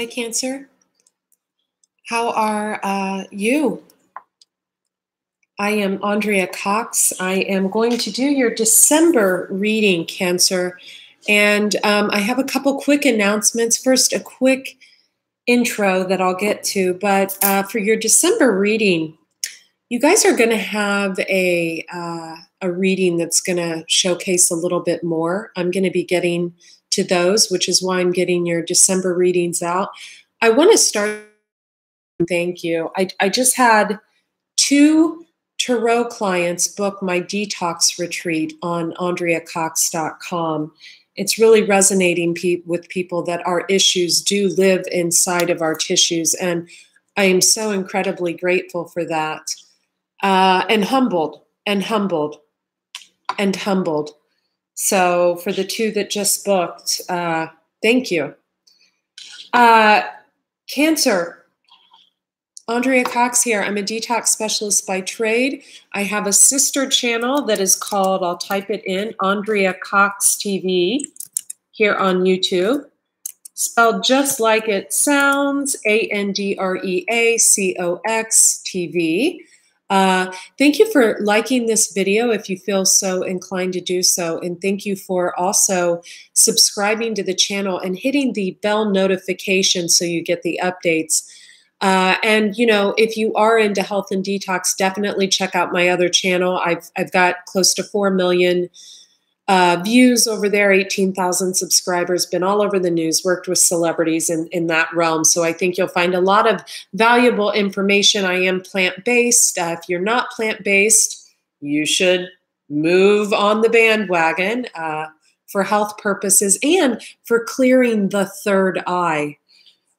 Hi, Cancer. How are you? I am Andrea Cox. I am going to do your December reading, Cancer. And I have a couple quick announcements. First, a quick intro that I'll get to. But for your December reading, you guys are going to have a reading that's going to showcase a little bit more. I'm going to be getting to those, which is why I'm getting your December readings out. I want to start. Thank you. I just had 2 tarot clients book my detox retreat on AndreaCox.com. It's really resonating with people that our issues do live inside of our tissues, and I am so incredibly grateful for that, and humbled, and humbled, and humbled. So for the 2 that just booked, thank you. Cancer. Andrea Cox here. I'm a detox specialist by trade. I have a sister channel that is called, I'll type it in, Andrea Cox TV here on YouTube. Spelled just like it sounds, AndreaCox TV. Thank you for liking this video if you feel so inclined to do so. And thank you for also subscribing to the channel and hitting the bell notification so you get the updates. And, you know, if you are into health and detox, definitely check out my other channel. I've got close to 4 million views over there, 18,000 subscribers, been all over the news, worked with celebrities in that realm. So I think you'll find a lot of valuable information. I am plant-based. If you're not plant-based, you should move on the bandwagon for health purposes and for clearing the third eye.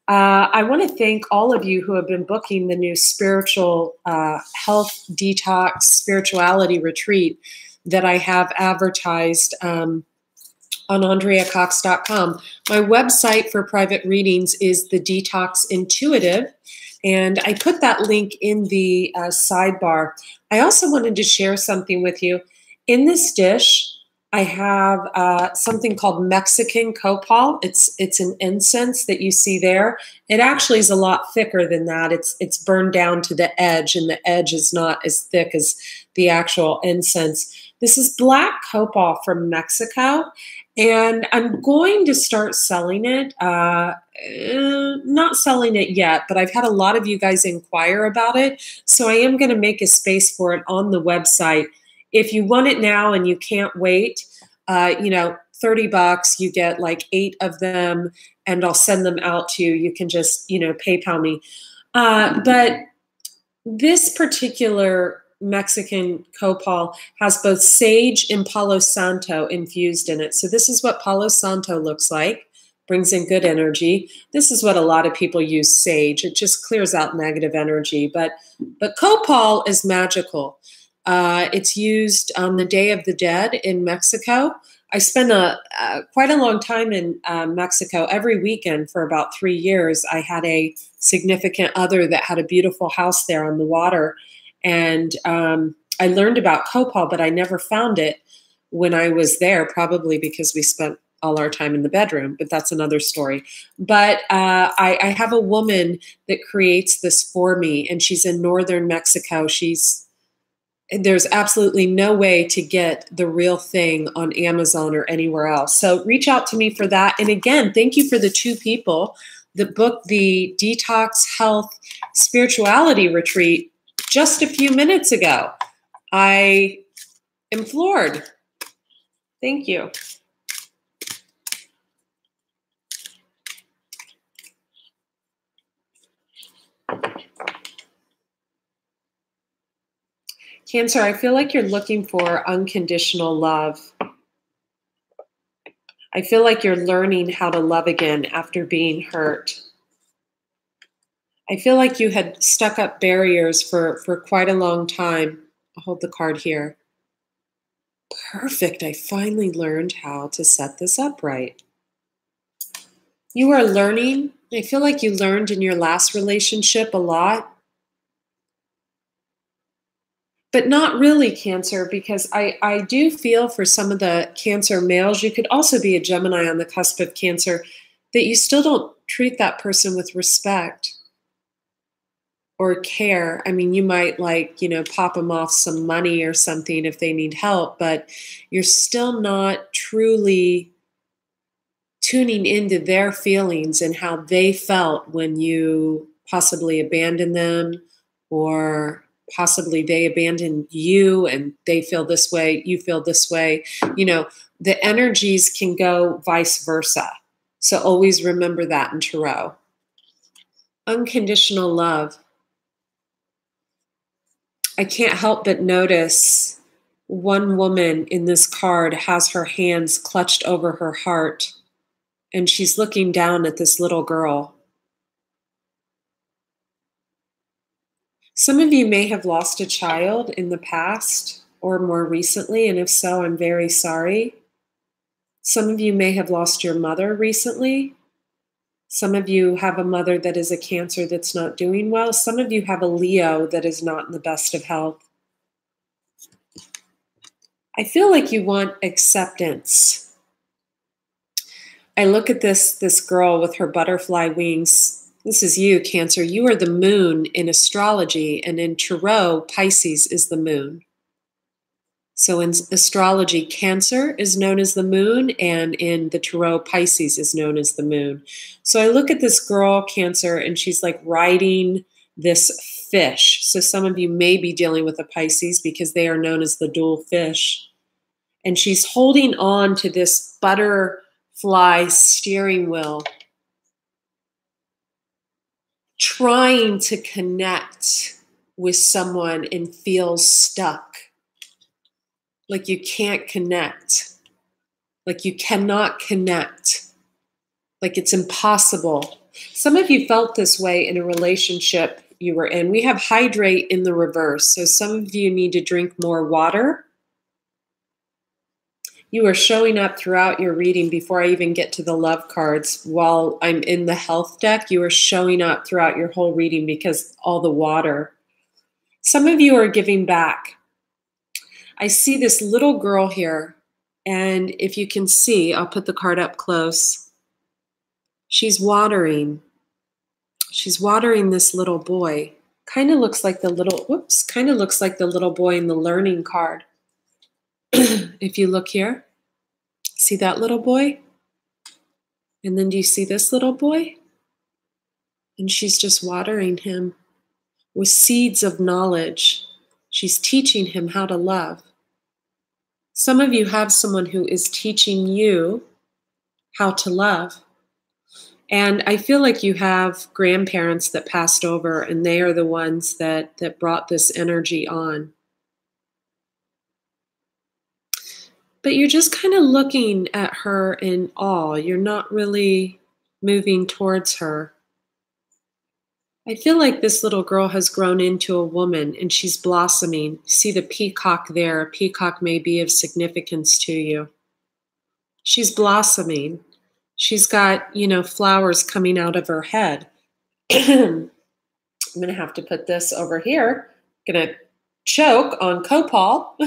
I want to thank all of you who have been booking the new spiritual health detox spirituality retreat that I have advertised on AndreaCox.com. My website for private readings is The Detox Intuitive, and I put that link in the sidebar. I also wanted to share something with you. In this dish, I have something called Mexican copal. It's an incense that you see there. It actually is a lot thicker than that. It's burned down to the edge, and the edge is not as thick as the actual incense. This is black copal from Mexico, and I'm going to start selling it. Not selling it yet, but I've had a lot of you guys inquire about it, so I am going to make a space for it on the website. If you want it now and you can't wait, you know, $30, you get like 8 of them, and I'll send them out to you. You can just, you know, PayPal me. But this particular Mexican copal has both sage and Palo Santo infused in it. So this is what Palo Santo looks like. Brings in good energy. This is what a lot of people use sage. It just clears out negative energy. But copal is magical. It's used on the Day of the Dead in Mexico. I spent quite a long time in Mexico. Every weekend for about 3 years, I had a significant other that had a beautiful house there on the water. And I learned about copal, but I never found it when I was there, probably because we spent all our time in the bedroom, but that's another story. But I have a woman that creates this for me, and she's in northern Mexico. There's absolutely no way to get the real thing on Amazon or anywhere else. So reach out to me for that. And again, thank you for the 2 people that booked the Detox Health Spirituality Retreat just a few minutes ago. I am floored. Thank you. Cancer, I feel like you're looking for unconditional love. I feel like you're learning how to love again after being hurt. I feel like you had stuck up barriers for quite a long time. I'll hold the card here. Perfect. I finally learned how to set this up right. You are learning. I feel like you learned in your last relationship a lot. But not really, Cancer, because I do feel for some of the Cancer males, you could also be a Gemini on the cusp of Cancer, that you still don't treat that person with respect or care. I mean, you might like, pop them off some money or something if they need help, but you're still not truly tuning into their feelings and how they felt when you possibly abandoned them, or possibly they abandoned you and they feel this way, you feel this way. The energies can go vice versa. So always remember that in tarot. Unconditional love. I can't help but notice one woman in this card has her hands clutched over her heart, and she's looking down at this little girl. Some of you may have lost a child in the past or more recently, and if so, I'm very sorry. Some of you may have lost your mother recently. Some of you have a mother that is a Cancer that's not doing well. Some of you have a Leo that is not in the best of health. I feel like you want acceptance. I look at this girl with her butterfly wings. This is you, Cancer. You are the moon in astrology, and in tarot, Pisces is the moon. So in astrology, Cancer is known as the moon, and in the tarot, Pisces is known as the moon. So I look at this girl, Cancer, and she's like riding this fish. So some of you may be dealing with a Pisces because they are known as the dual fish. And she's holding on to this butterfly steering wheel, trying to connect with someone and feels stuck. Like you can't connect. Like you cannot connect. Like it's impossible. Some of you felt this way in a relationship you were in. We have hydrate in the reverse. So some of you need to drink more water. You are showing up throughout your reading before I even get to the love cards. While I'm in the health deck, you are showing up throughout your whole reading because all the water. Some of you are giving back. I see this little girl here, and if you can see, I'll put the card up close. She's watering. She's watering this little boy. Kind of looks like the little boy in the learning card. If you look here, see that little boy? And then do you see this little boy? And she's just watering him with seeds of knowledge. She's teaching him how to love. Some of you have someone who is teaching you how to love. And I feel like you have grandparents that passed over, and they are the ones that brought this energy on. But you're just kind of looking at her in awe. You're not really moving towards her. I feel like this little girl has grown into a woman and she's blossoming. See the peacock there. A peacock may be of significance to you. She's blossoming. She's got, flowers coming out of her head. I'm going to have to put this over here. Going to choke on copal.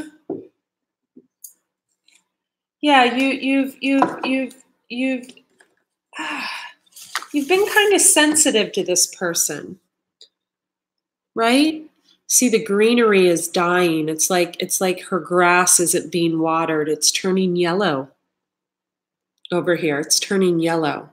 Yeah, you've been kind of sensitive to this person, right? See, the greenery is dying. It's like her grass isn't being watered. It's turning yellow over here. It's turning yellow.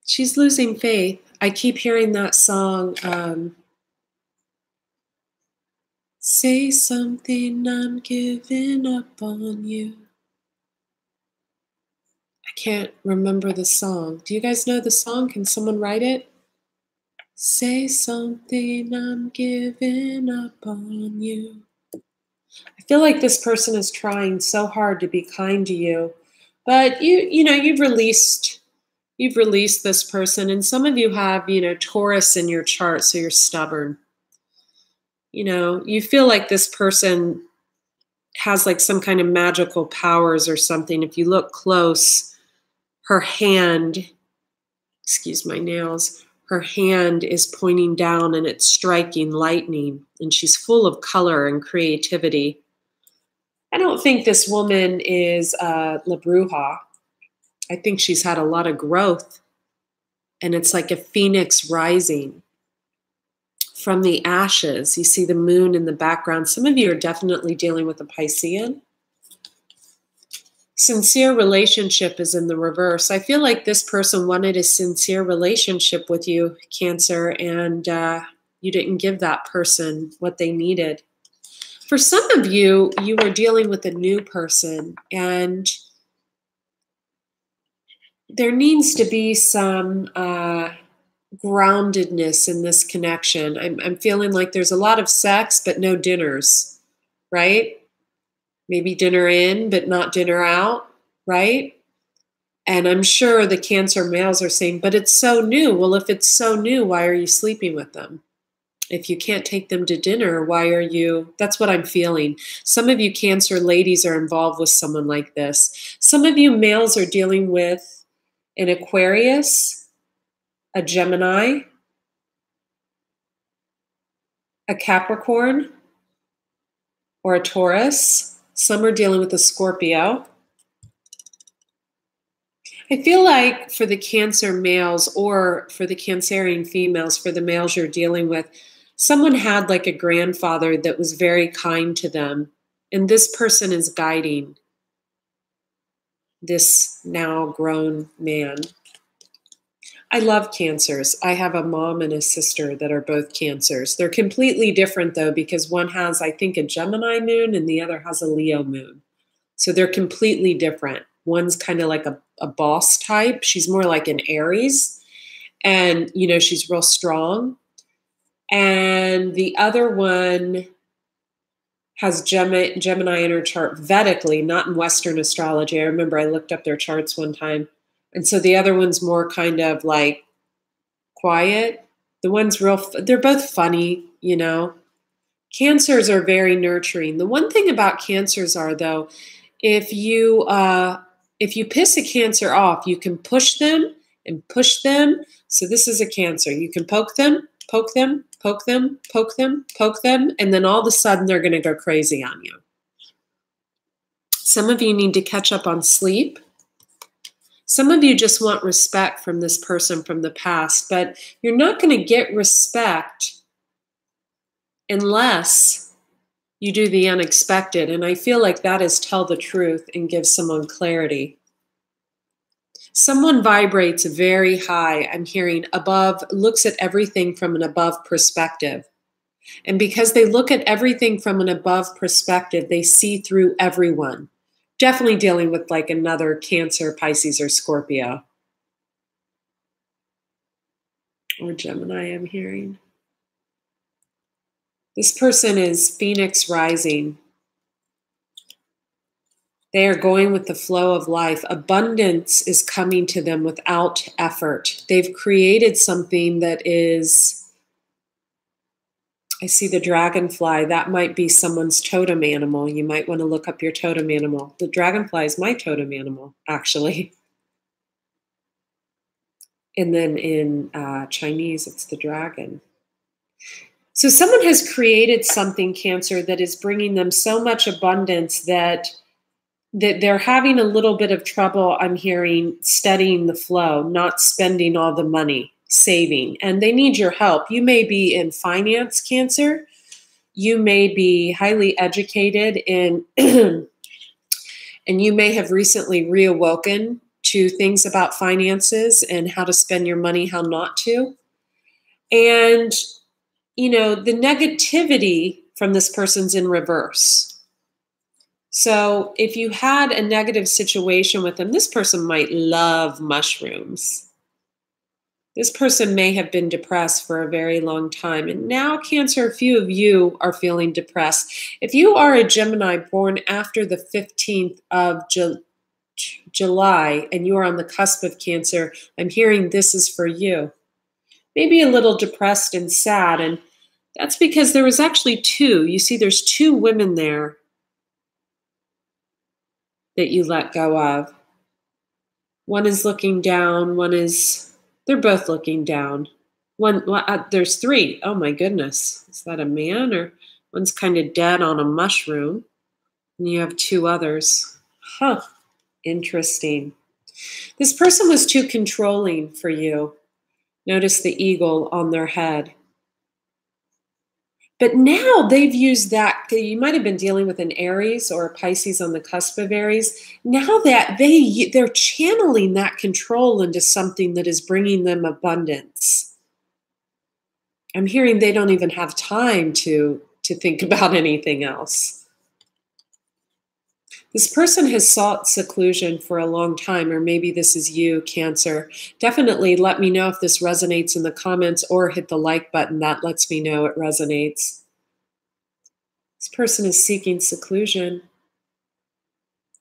She's losing faith. I keep hearing that song, say something, I'm giving up on you. I can't remember the song. Do you guys know the song? Can someone write it? Say something, I'm giving up on you. I feel like this person is trying so hard to be kind to you, but you've released this person, and some of you have, Taurus in your chart, so you're stubborn. You feel like this person has like some kind of magical powers or something. If you look close, her hand, excuse my nails, her hand is pointing down and it's striking lightning, and she's full of color and creativity. I don't think this woman is La Bruja. I think she's had a lot of growth, and it's like a phoenix rising from the ashes. You see the moon in the background. Some of you are definitely dealing with a Piscean. Sincere relationship is in the reverse. I feel like this person wanted a sincere relationship with you, Cancer, and you didn't give that person what they needed. For some of you, you were dealing with a new person, and there needs to be some groundedness in this connection. I'm feeling like there's a lot of sex, but no dinners, right? Maybe dinner in, but not dinner out, right? And I'm sure the Cancer males are saying, but it's so new. Well, if it's so new, why are you sleeping with them? If you can't take them to dinner, why are you? That's what I'm feeling. Some of you Cancer ladies are involved with someone like this. Some of you males are dealing with an Aquarius, a Gemini, a Capricorn, or a Taurus. Some are dealing with a Scorpio. I feel like for the Cancer males or for the Cancerian females, for the males you're dealing with, someone had like a grandfather that was very kind to them. And this person is guiding this now grown man. I love Cancers. I have a mom and a sister that are both Cancers. They're completely different though, because one has, I think, a Gemini moon and the other has a Leo moon. So they're completely different. One's kind of like a boss type. She's more like an Aries. And, you know, she's real strong. And the other one has Gemini in her chart Vedically, not in Western astrology. I remember I looked up their charts one time. And so the other one's more kind of like quiet. The one's they're both funny, you know. Cancers are very nurturing. The one thing about Cancers are, though, if you piss a Cancer off, you can push them and push them. So this is a Cancer. You can poke them, poke them, poke them, poke them, poke them, and then all of a sudden they're going to go crazy on you. Some of you need to catch up on sleep. Some of you just want respect from this person from the past, but you're not going to get respect unless you do the unexpected. And I feel like that is tell the truth and give someone clarity. Someone vibrates very high. I'm hearing above, looks at everything from an above perspective. And because they look at everything from an above perspective, they see through everyone. Definitely dealing with like another Cancer, Pisces, or Scorpio. Or Gemini, I'm hearing. This person is Phoenix rising. They are going with the flow of life. Abundance is coming to them without effort. They've created something that is, I see the dragonfly. That might be someone's totem animal. You might want to look up your totem animal. The dragonfly is my totem animal, actually. And then in Chinese, it's the dragon. So someone has created something, Cancer, that is bringing them so much abundance that they're having a little bit of trouble, I'm hearing, studying the flow, not spending all the money, saving. And they need your help. You may be in finance, Cancer. You may be highly educated in, and you may have recently reawoken to things about finances and how to spend your money, how not to. And, you know, the negativity from this person's in reverse. So if you had a negative situation with them, this person might love mushrooms. This person may have been depressed for a very long time. And now, Cancer, a few of you are feeling depressed. If you are a Gemini born after the 15th of July and you are on the cusp of Cancer, I'm hearing this is for you. Maybe a little depressed and sad. And that's because there was actually two. You see, there's two women there that you let go of. One is looking down, they're both looking down. There's three. Oh my goodness. Is that a man, or one's kind of dead on a mushroom? And you have two others. Huh. Interesting. This person was too controlling for you. Notice the eagle on their head. But now they've used that. You might have been dealing with an Aries or a Pisces on the cusp of Aries. Now that they're channeling that control into something that is bringing them abundance. I'm hearing they don't even have time to think about anything else. This person has sought seclusion for a long time, or maybe this is you, Cancer. Definitely let me know if this resonates in the comments, or hit the like button. That lets me know it resonates. This person is seeking seclusion.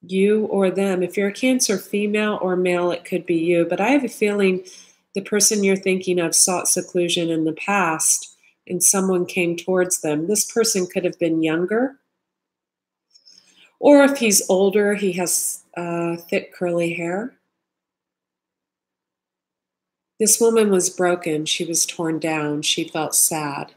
You or them. If you're a Cancer, female or male, it could be you. But I have a feeling the person you're thinking of sought seclusion in the past, and someone came towards them. This person could have been younger. Or if he's older, he has thick curly hair. This woman was broken. She was torn down. She felt sad.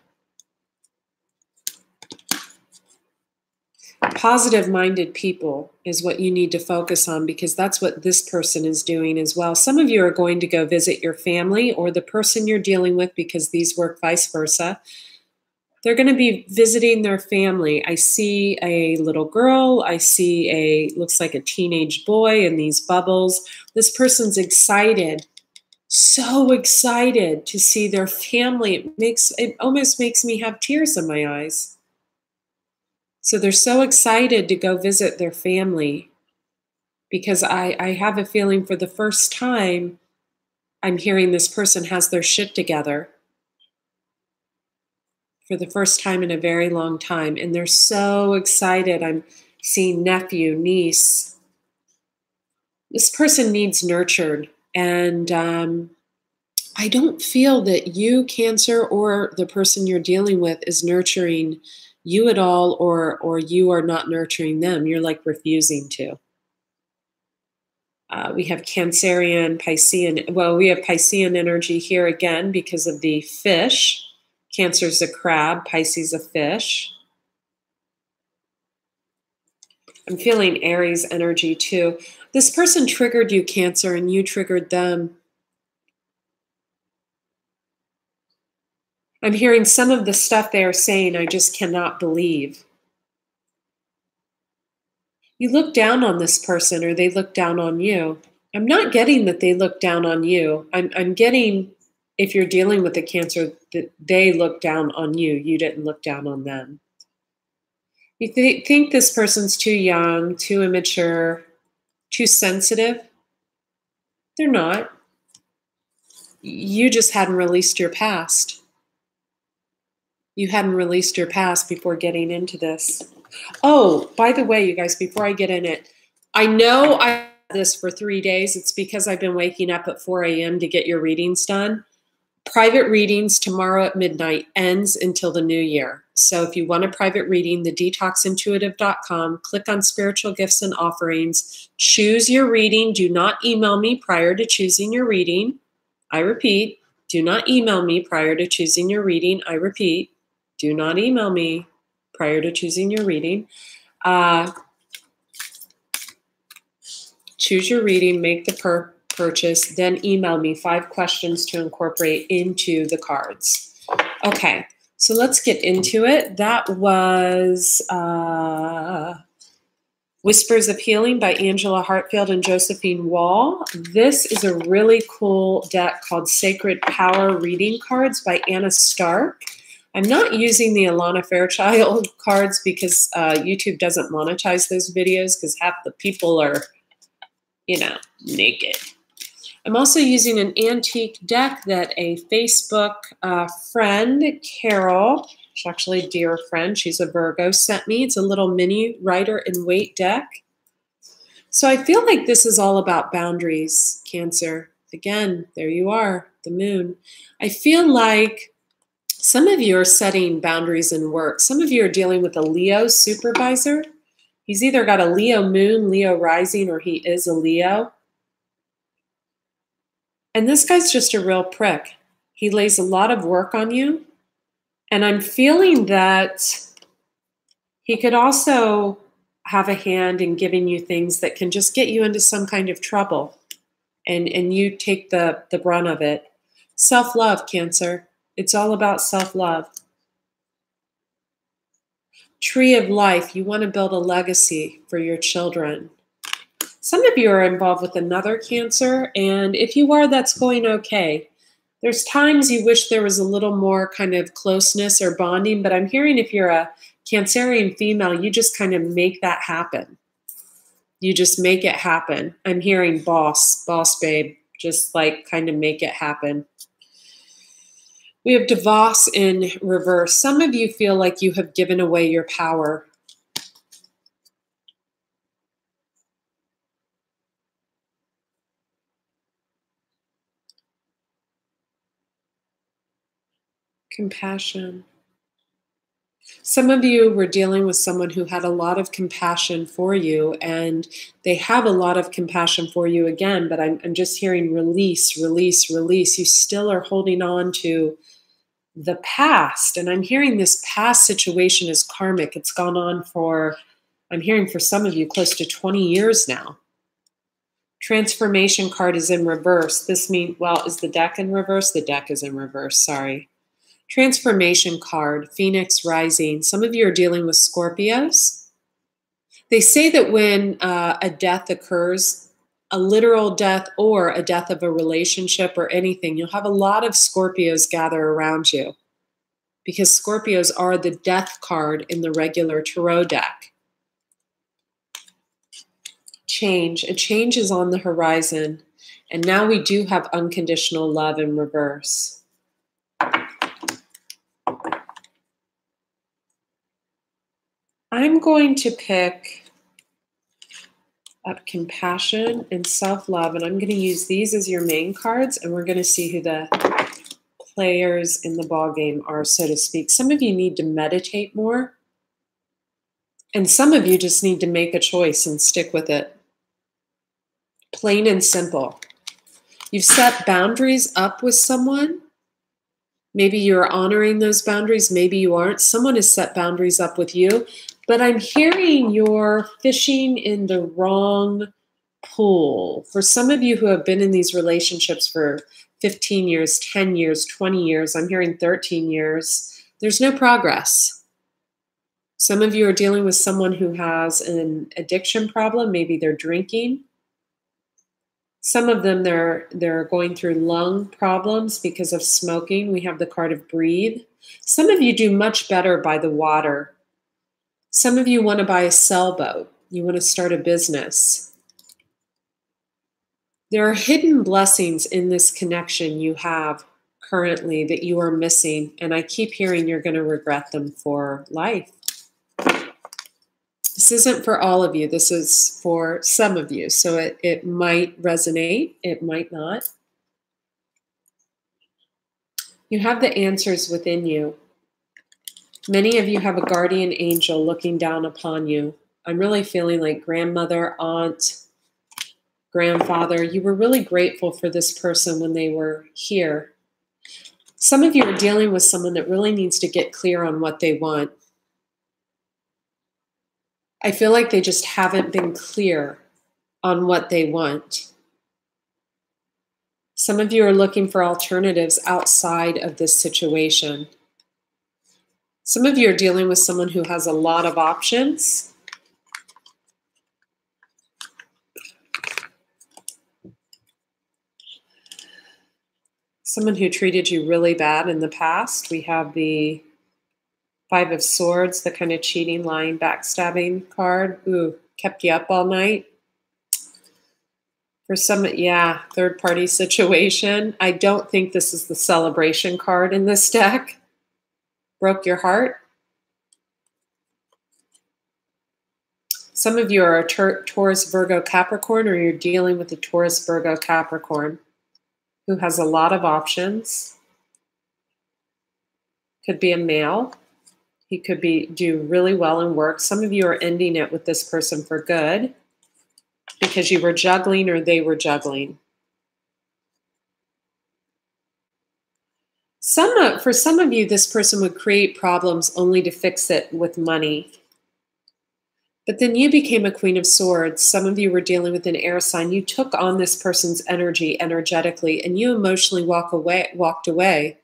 Positive-minded people is what you need to focus on, because that's what this person is doing as well. Some of you are going to go visit your family or the person you're dealing with, because these work vice versa. They're going to be visiting their family. I see a little girl. I see looks like a teenage boy in these bubbles. This person's excited, so excited to see their family. It almost makes me have tears in my eyes. So they're so excited to go visit their family, because I have a feeling for the first time I'm hearing this person has their shit together. For the first time in a very long time. And they're so excited. I'm seeing nephew, niece. This person needs nurtured. And I don't feel that you, Cancer, or the person you're dealing with is nurturing you at all, or you are not nurturing them. You're like refusing to. We have Cancerian, Piscean. Well, we have Piscean energy here again because of the fish. Cancer's a crab, Pisces a fish. I'm feeling Aries energy too. This person triggered you, Cancer, and you triggered them. I'm hearing some of the stuff they are saying I just cannot believe. You look down on this person, or they look down on you. I'm not getting that they look down on you. I'm getting, if you're dealing with a Cancer, that they look down on you. You didn't look down on them. You think this person's too young, too immature, too sensitive. They're not. You just hadn't released your past. You hadn't released your past before getting into this. Oh, by the way, you guys, before I get in it, I know I had this for 3 days. It's because I've been waking up at 4 a.m. to get your readings done. Private readings tomorrow at midnight, ends until the new year. So if you want a private reading, thedetoxintuitive.com, click on spiritual gifts and offerings, choose your reading. Do not email me prior to choosing your reading. I repeat, do not email me prior to choosing your reading. I repeat, do not email me prior to choosing your reading. Choose your reading, make the purchase, then email me 5 questions to incorporate into the cards. Okay, so let's get into it. That was Whispers of Healing by Angela Hartfield and Josephine Wall. This is a really cool deck called Sacred Power Reading Cards by Anna Stark. I'm not using the Alana Fairchild cards because YouTube doesn't monetize those videos, because half the people are, naked. I'm also using an antique deck that a Facebook friend, Carol, she's actually a dear friend, she's a Virgo, sent me. It's a little mini Rider and Waite deck. So I feel like this is all about boundaries, Cancer. Again, there you are, the moon. I feel like some of you are setting boundaries in work. Some of you are dealing with a Leo supervisor. He's either got a Leo moon, Leo rising, or he is a Leo. And this guy's just a real prick. He lays a lot of work on you. And I'm feeling that he could also have a hand in giving you things that can just get you into some kind of trouble. And you take the brunt of it. Self-love, Cancer. It's all about self-love. Tree of life. You want to build a legacy for your children. Some of you are involved with another Cancer, and if you are, that's going okay. There's times you wish there was a little more kind of closeness or bonding, but I'm hearing if you're a Cancerian female, you just kind of make that happen. You just make it happen. I'm hearing boss babe, just like kind of make it happen. We have Devos in reverse. Some of you feel like you have given away your power. Compassion. Some of you were dealing with someone who had a lot of compassion for you, and they have a lot of compassion for you again, but I'm just hearing release, release, release. You still are holding on to the past, and I'm hearing this past situation is karmic. It's gone on for, I'm hearing for some of you, close to 20 years now. Transformation card is in reverse. This means, well, is the deck in reverse? The deck is in reverse, sorry. Transformation card, Phoenix rising. Some of you are dealing with Scorpios. They say that when a death occurs, a literal death or a death of a relationship or anything, you'll have a lot of Scorpios gather around you because Scorpios are the death card in the regular tarot deck. Change. A change is on the horizon. And now we do have unconditional love in reverse. I'm going to pick up compassion and self-love, and I'm going to use these as your main cards, and we're going to see who the players in the ball game are, so to speak. Some of you need to meditate more, and some of you just need to make a choice and stick with it. Plain and simple. You've set boundaries up with someone. Maybe you're honoring those boundaries. Maybe you aren't. Someone has set boundaries up with you. But I'm hearing you're fishing in the wrong pool. For some of you who have been in these relationships for 15 years, 10 years, 20 years, I'm hearing 13 years, there's no progress. Some of you are dealing with someone who has an addiction problem. Maybe they're drinking. Some of them, they're going through lung problems because of smoking. We have the card of breathe. Some of you do much better by the water. Some of you want to buy a sailboat. You want to start a business. There are hidden blessings in this connection you have currently that you are missing, and I keep hearing you're going to regret them for life. This isn't for all of you. This is for some of you, so it might resonate. It might not. You have the answers within you. Many of you have a guardian angel looking down upon you. I'm really feeling like grandmother, aunt, grandfather. You were really grateful for this person when they were here. Some of you are dealing with someone that really needs to get clear on what they want. I feel like they just haven't been clear on what they want. Some of you are looking for alternatives outside of this situation. Some of you are dealing with someone who has a lot of options. Someone who treated you really bad in the past. We have the Five of Swords, the kind of cheating, lying, backstabbing card. Ooh, kept you up all night. For some, yeah, third-party situation. I don't think this is the celebration card in this deck. Broke your heart. Some of you are a Taurus, Virgo, Capricorn, or you're dealing with a Taurus, Virgo, Capricorn who has a lot of options. Could be a male. He could do really well in work. Some of you are ending it with this person for good because you were juggling or they were juggling. For some of you, this person would create problems only to fix it with money. But then you became a Queen of Swords. Some of you were dealing with an air sign. You took on this person's energy energetically, and you emotionally walked away.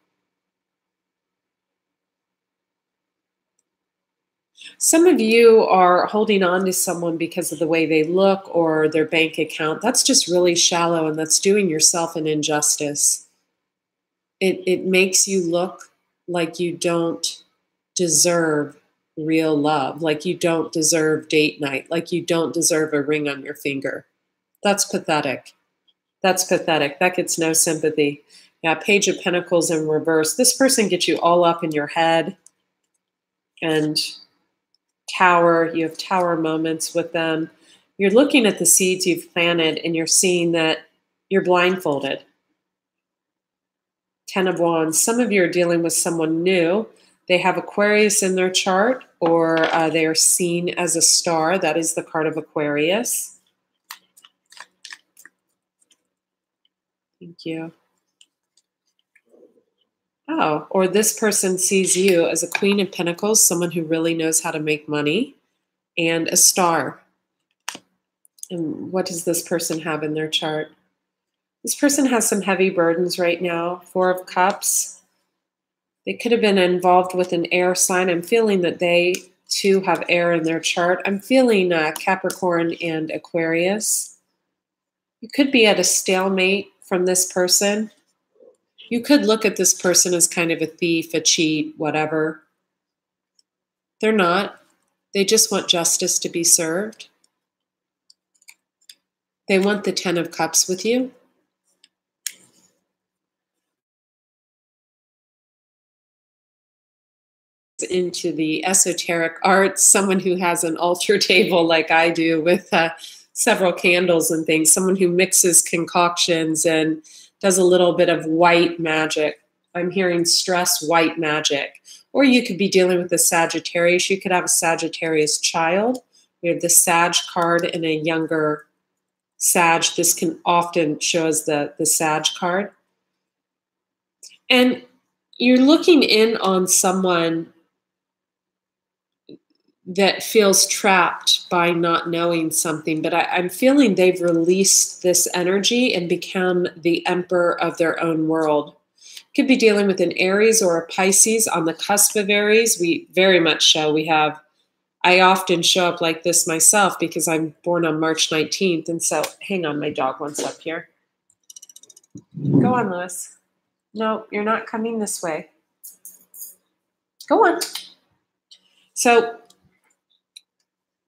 Some of you are holding on to someone because of the way they look or their bank account. That's just really shallow, and that's doing yourself an injustice. It makes you look like you don't deserve real love, like you don't deserve date night, like you don't deserve a ring on your finger. That's pathetic. That's pathetic. That gets no sympathy. Yeah, Page of Pentacles in reverse. This person gets you all up in your head. And Tower, you have Tower moments with them. You're looking at the seeds you've planted and you're seeing that you're blindfolded. 10 of Wands. Some of you are dealing with someone new. They have Aquarius in their chart, or they are seen as a star. That is the card of Aquarius. Thank you. Oh, or this person sees you as a Queen of Pentacles, someone who really knows how to make money, and a star. And what does this person have in their chart? This person has some heavy burdens right now. 4 of Cups. They could have been involved with an air sign. I'm feeling that they too have air in their chart. I'm feeling Capricorn and Aquarius. You could be at a stalemate from this person. You could look at this person as kind of a thief, a cheat, whatever. They're not. They just want justice to be served. They want the 10 of Cups with you. Into the esoteric arts, someone who has an altar table like I do with several candles and things, someone who mixes concoctions and does a little bit of white magic. I'm hearing stress white magic. Or you could be dealing with a Sagittarius. You could have a Sagittarius child. We have the Sag card and a younger Sag. This can often show as the Sag card. And you're looking in on someone that feels trapped by not knowing something, but I'm feeling they've released this energy and become the emperor of their own world. Could be dealing with an Aries or a Pisces on the cusp of Aries. We very much show I often show up like this myself because I'm born on March 19th. And so, hang on, my dog wants up here. Go on, Lewis. No, you're not coming this way. Go on.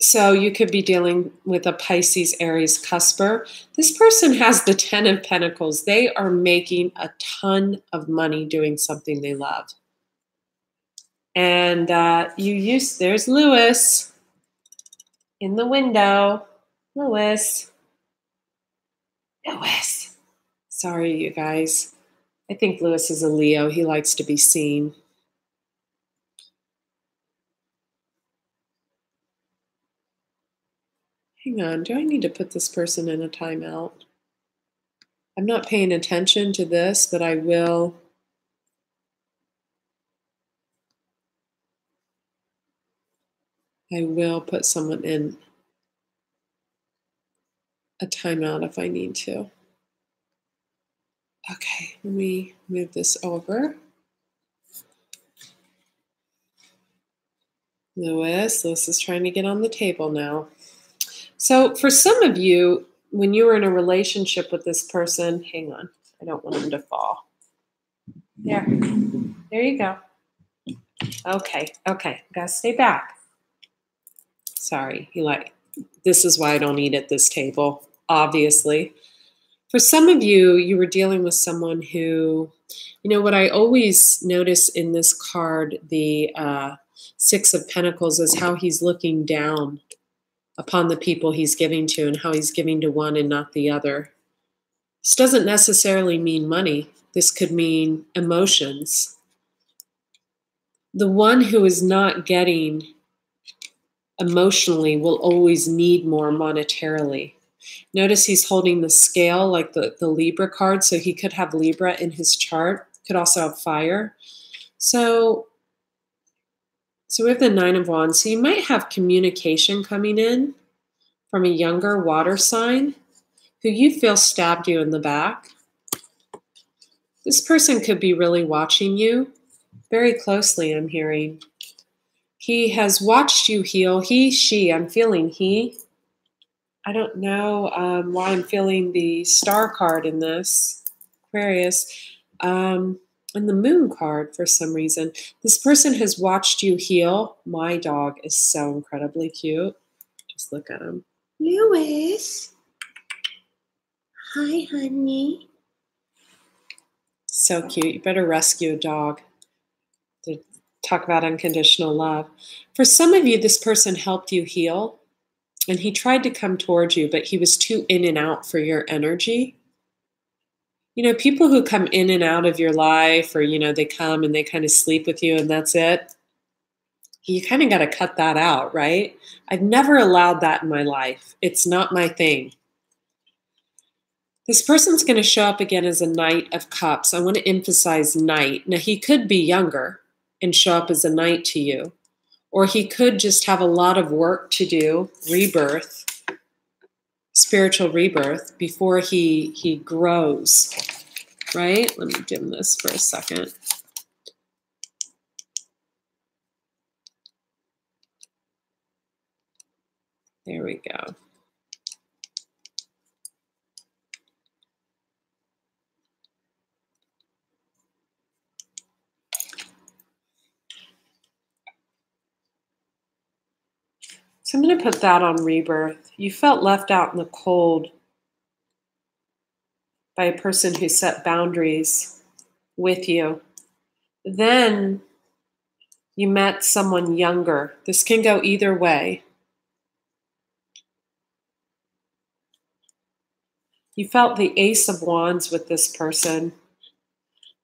So you could be dealing with a Pisces, Aries cusper. This person has the 10 of Pentacles. They are making a ton of money doing something they love. And there's Lewis in the window. Lewis. Sorry, you guys. I think Lewis is a Leo. He likes to be seen. Hang on, do I need to put this person in a timeout? I'm not paying attention to this, but I will. I will put someone in a timeout if I need to. Okay, let me move this over. Lewis is trying to get on the table now. So for some of you, when you were in a relationship with this person, hang on, I don't want him to fall. There you go. Okay, gotta stay back. Sorry, this is why I don't eat at this table, obviously. For some of you, you were dealing with someone who, what I always notice in this card, the 6 of Pentacles, is how he's looking down upon the people he's giving to and how he's giving to one and not the other. This doesn't necessarily mean money. This could mean emotions. The one who is not getting emotionally will always need more monetarily. Notice he's holding the scale like the Libra card, so he could have Libra in his chart. Could also have fire. So we have the Nine of Wands. So you might have communication coming in from a younger water sign who you feel stabbed you in the back. This person could be really watching you very closely, I'm hearing. He has watched you heal. He, she, I'm feeling he. I don't know why I'm feeling the star card in this, Aquarius, and the moon card for some reason. This person has watched you heal. My dog is so incredibly cute. Just look at him. Lewis. Hi, honey. So cute. You better rescue a dog. To talk about unconditional love. For some of you, this person helped you heal, and he tried to come towards you, but he was too in and out for your energy. You know, people who come in and out of your life, or, you know, they come and they kind of sleep with you and that's it. You kind of got to cut that out, right? I've never allowed that in my life. It's not my thing. This person's going to show up again as a Knight of Cups. I want to emphasize Knight. Now, he could be younger and show up as a Knight to you, or he could just have a lot of work to do, rebirth, spiritual rebirth, before he grows, right? Let me dim this for a second. There we go. So I'm going to put that on rebirth. You felt left out in the cold by a person who set boundaries with you. Then you met someone younger. This can go either way. You felt the Ace of Wands with this person,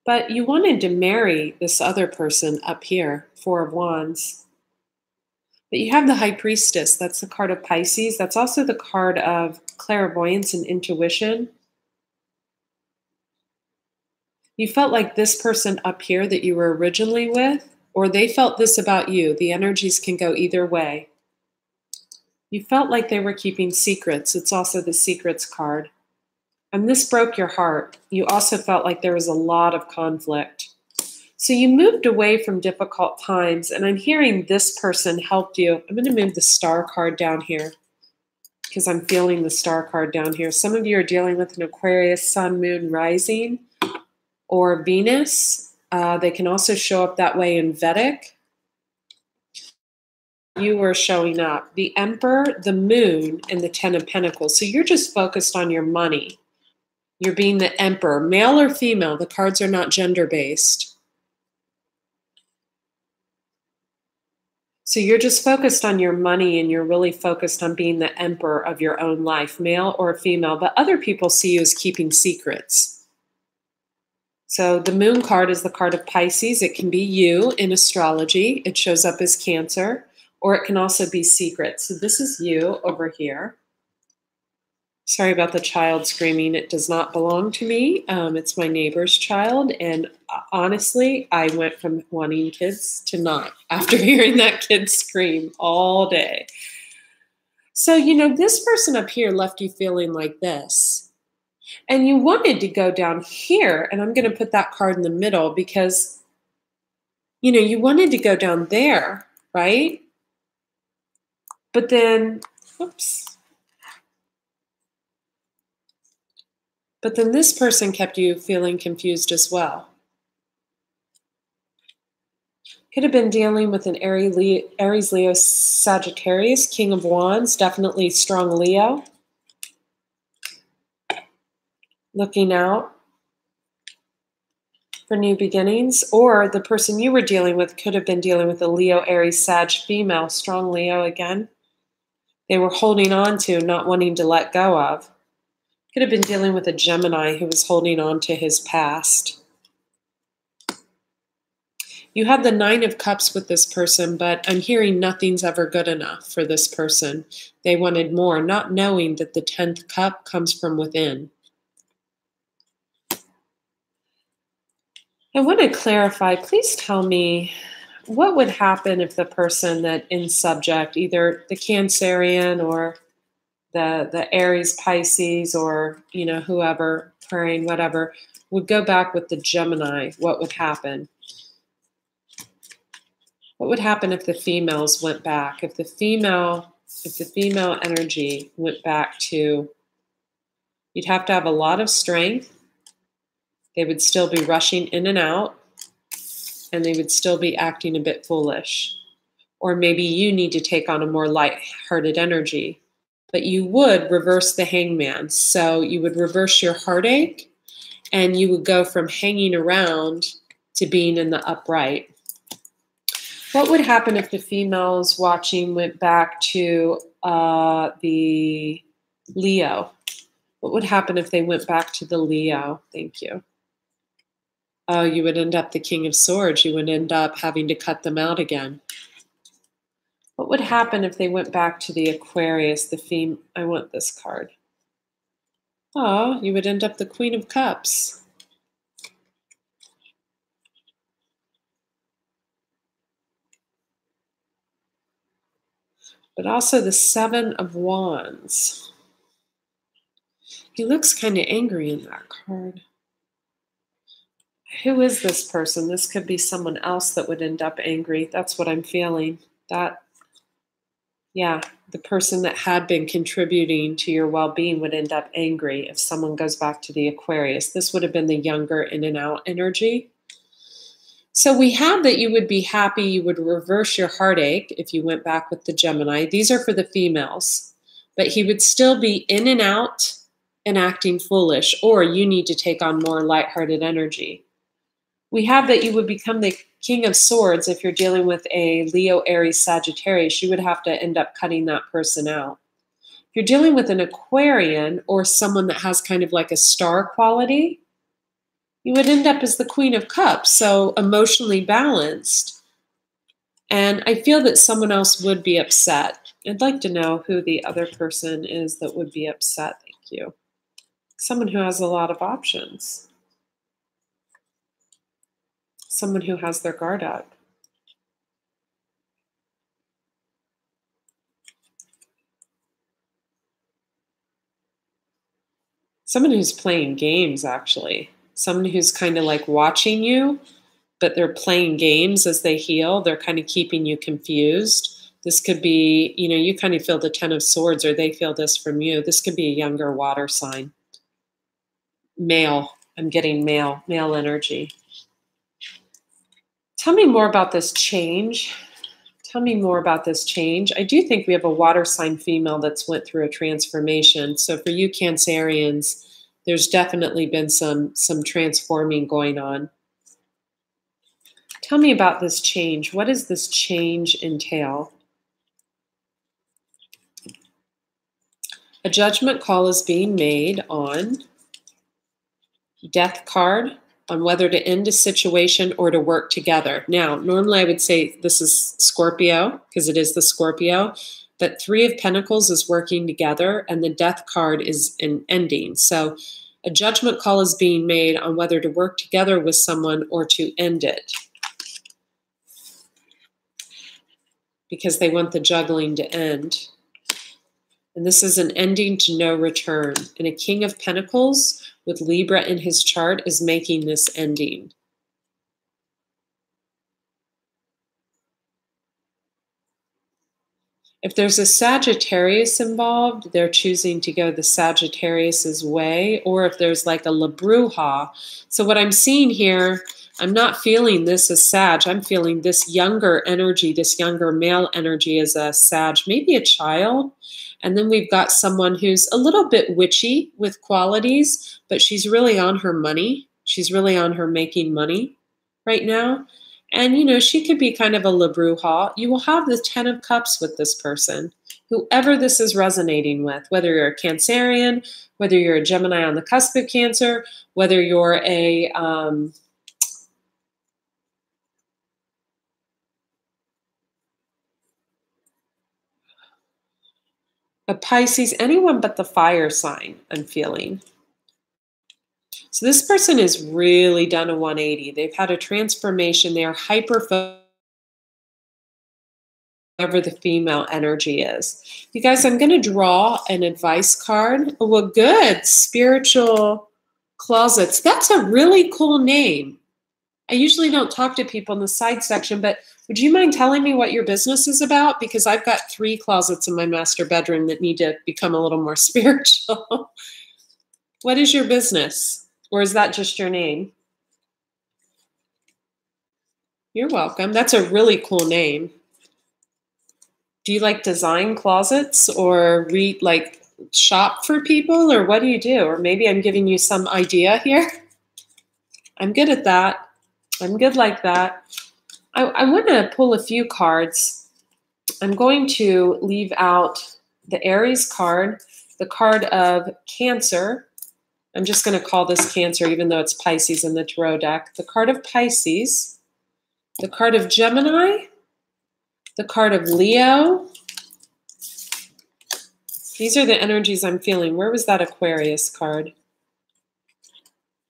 but you wanted to marry this other person up here, Four of Wands. But you have the High Priestess. That's the card of Pisces. That's also the card of clairvoyance and intuition. You felt like this person up here that you were originally with, or they felt this about you. The energies can go either way. You felt like they were keeping secrets. It's also the Secrets card. And this broke your heart. You also felt like there was a lot of conflict. So you moved away from difficult times, and I'm hearing this person helped you. I'm going to move the Star card down here because I'm feeling the Star card down here. Some of you are dealing with an Aquarius, Sun, Moon, Rising, or Venus. They can also show up that way in Vedic. You were showing up. The Emperor, the Moon, and the Ten of Pentacles. So you're just focused on your money. You're being the Emperor, male or female. The cards are not gender-based. So you're just focused on your money, and you're really focused on being the emperor of your own life, male or female, but other people see you as keeping secrets. So the Moon card is the card of Pisces. It can be you in astrology. It shows up as Cancer, or it can also be secret. So this is you over here. Sorry about the child screaming. It does not belong to me. It's my neighbor's child. And honestly, I went from wanting kids to not after hearing that kid scream all day. So, you know, this person up here left you feeling like this. And you wanted to go down here. And I'm going to put that card in the middle because, you know, you wanted to go down there, right? But then, oops. But then this person kept you feeling confused as well. Could have been dealing with an Aries, Leo, Sagittarius, King of Wands, definitely strong Leo. Looking out for new beginnings. Or the person you were dealing with could have been dealing with a Leo, Aries, Sag female, strong Leo again. They were holding on to, not wanting to let go of. Could have been dealing with a Gemini who was holding on to his past. You have the Nine of Cups with this person, but I'm hearing nothing's ever good enough for this person. They wanted more, not knowing that the 10th cup comes from within. I want to clarify, please tell me what would happen if the person that in subject, either the Cancerian or the Aries Pisces or whoever praying whatever would go back with the Gemini, what would happen? What would happen if the females went back? If the female energy went back to, you'd have to have a lot of strength. They would still be rushing in and out, and they would still be acting a bit foolish. Or maybe you need to take on a more light-hearted energy. But you would reverse the hangman. So you would reverse your heartache, and you would go from hanging around to being in the upright. What would happen if the females watching went back to the Leo? What would happen if they went back to the Leo? Thank you. Oh, you would end up the King of Swords. You would end up having to cut them out again. What would happen if they went back to the Aquarius, I want this card. Oh, you would end up the Queen of Cups. But also the Seven of Wands. He looks kind of angry in that card. Who is this person? This could be someone else that would end up angry. That's what I'm feeling. Yeah, the person that had been contributing to your well-being would end up angry if someone goes back to the Aquarius. This would have been the younger in and out energy. So we have that you would be happy, you would reverse your heartache if you went back with the Gemini. These are for the females. But he would still be in and out and acting foolish, or you need to take on more lighthearted energy. We have that you would become the King of Swords if you're dealing with a Leo, Aries, Sagittarius. You would have to end up cutting that person out. If you're dealing with an Aquarian or someone that has kind of like a star quality, you would end up as the Queen of Cups, so emotionally balanced. And I feel that someone else would be upset. I'd like to know who the other person is that would be upset. Thank you. Someone who has a lot of options. Someone who has their guard up. Someone who's playing games, actually. Someone who's kind of like watching you, but they're playing games as they heal. They're kind of keeping you confused. This could be, you kind of feel the Ten of Swords, or they feel this from you. This could be a younger water sign. Male. I'm getting male energy. Tell me more about this change. Tell me more about this change. I do think we have a water sign female that's went through a transformation. So for you Cancerians, there's definitely been some transforming going on. Tell me about this change. What does this change entail? A judgment call is being made on Death card, on whether to end a situation or to work together. Now, normally I would say this is Scorpio, because it is the Scorpio, but Three of Pentacles is working together, and the Death card is an ending. So a judgment call is being made on whether to work together with someone or to end it, because they want the juggling to end. And this is an ending to no return. And a King of Pentacles with Libra in his chart is making this ending. If there's a Sagittarius involved, they're choosing to go the Sagittarius's way, or if there's like a La Bruja. So what I'm seeing here, I'm not feeling this as Sag. I'm feeling this younger energy, this younger male energy as a Sag, maybe a child. And then we've got someone who's a little bit witchy with qualities, but she's really on her money. She's really on her making money right now. And, she could be kind of a La Bruja. You will have the Ten of Cups with this person, whoever this is resonating with, whether you're a Cancerian, whether you're a Gemini on the cusp of Cancer, whether you're a Pisces, anyone but the fire sign, I'm feeling. So this person has really done a 180. They've had a transformation. They are hyper focused, whatever the female energy is. You guys, I'm going to draw an advice card. Oh, well, good. Spiritual Closets. That's a really cool name. I usually don't talk to people in the side section, but would you mind telling me what your business is about? Because I've got 3 closets in my master bedroom that need to become a little more spiritual. What is your business? Or is that just your name? You're welcome. That's a really cool name. Do you like design closets or shop for people, or what do you do? Or maybe I'm giving you some idea here. I'm good at that. I'm good like that. I want to pull a few cards. I'm going to leave out the Aries card, the card of Cancer. I'm just going to call this Cancer, even though it's Pisces in the tarot deck. The card of Pisces, the card of Gemini, the card of Leo. These are the energies I'm feeling. Where was that Aquarius card?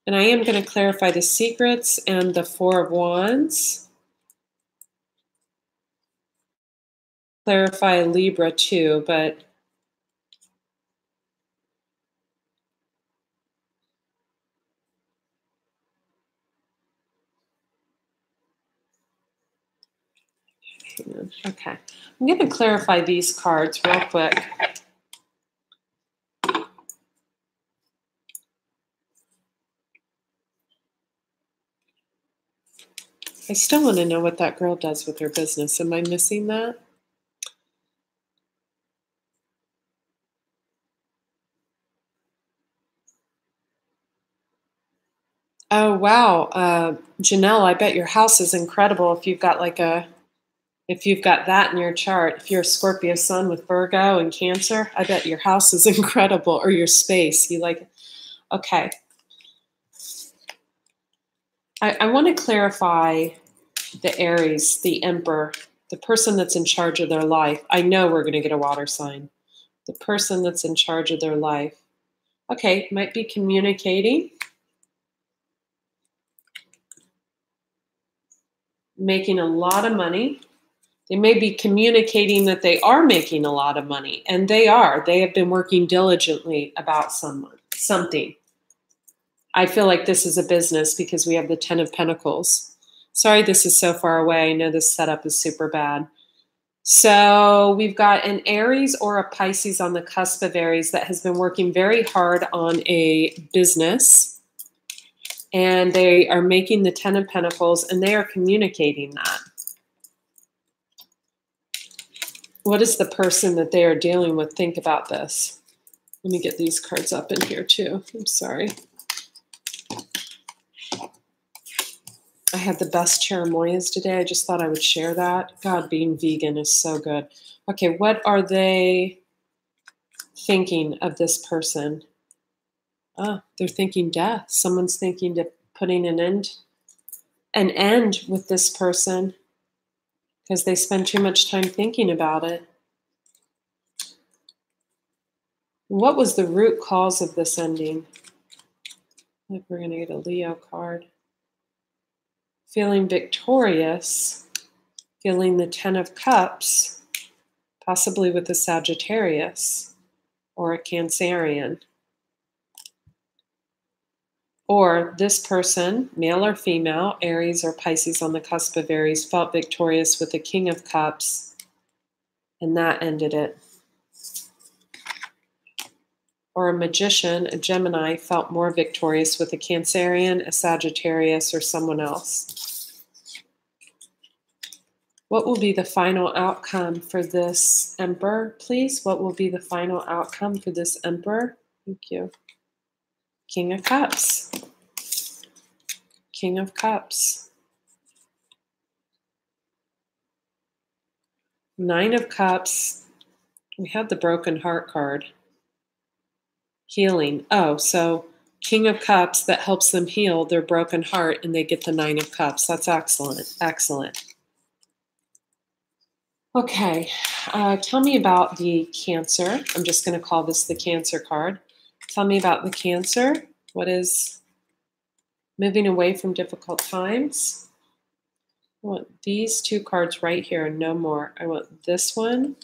And I am going to clarify the secrets and the 4 of Wands. Clarify Libra too, but okay. I'm going to clarify these cards real quick. I still want to know what that girl does with her business. Am I missing that? Oh, wow. Janelle, I bet your house is incredible if you've got that in your chart. If you're a Scorpio sun with Virgo and Cancer, I bet your house is incredible, or your space. You like it. Okay. I want to clarify the Aries, the Emperor, the person that's in charge of their life. I know we're going to get a water sign. The person that's in charge of their life. Okay, might be communicating, making a lot of money. They may be communicating that they are making a lot of money, and they are. They have been working diligently about something. I feel like this is a business because we have the 10 of Pentacles. Sorry, this is so far away. I know this setup is super bad. So we've got an Aries or a Pisces on the cusp of Aries that has been working very hard on a business. And they are making the 10 of Pentacles, and they are communicating that. What does the person that they are dealing with think about this? Let me get these cards up in here too. I'm sorry. I had the best cherimoyas today. I just thought I would share that. God, being vegan is so good. Okay, what are they thinking of this person? Oh, they're thinking death. Someone's thinking to putting an end with this person because they spend too much time thinking about it. What was the root cause of this ending? Like, we're going to get a Leo card. Feeling victorious, feeling the 10 of Cups, possibly with a Sagittarius or a Cancerian. Or this person, male or female, Aries or Pisces on the cusp of Aries, felt victorious with the King of Cups, and that ended it. Or a magician, a Gemini, felt more victorious with a Cancerian, a Sagittarius, or someone else. What will be the final outcome for this Emperor, please? What will be the final outcome for this Emperor? Thank you. King of Cups. King of Cups. 9 of Cups. We have the Broken Heart card. Healing. Oh, so King of Cups, that helps them heal their broken heart, and they get the 9 of Cups. That's excellent. Excellent. Okay, tell me about the Cancer. I'm just going to call this the Cancer card. Tell me about the Cancer. What is moving away from difficult times. I want these two cards right here and no more. I want this one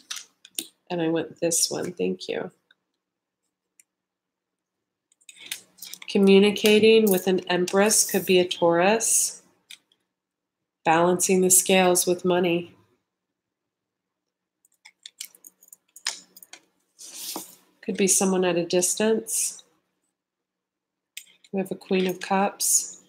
and I want this one. Thank you. Communicating with an Empress, could be a Taurus. Balancing the scales with money. Could be someone at a distance. We have a Queen of Cups.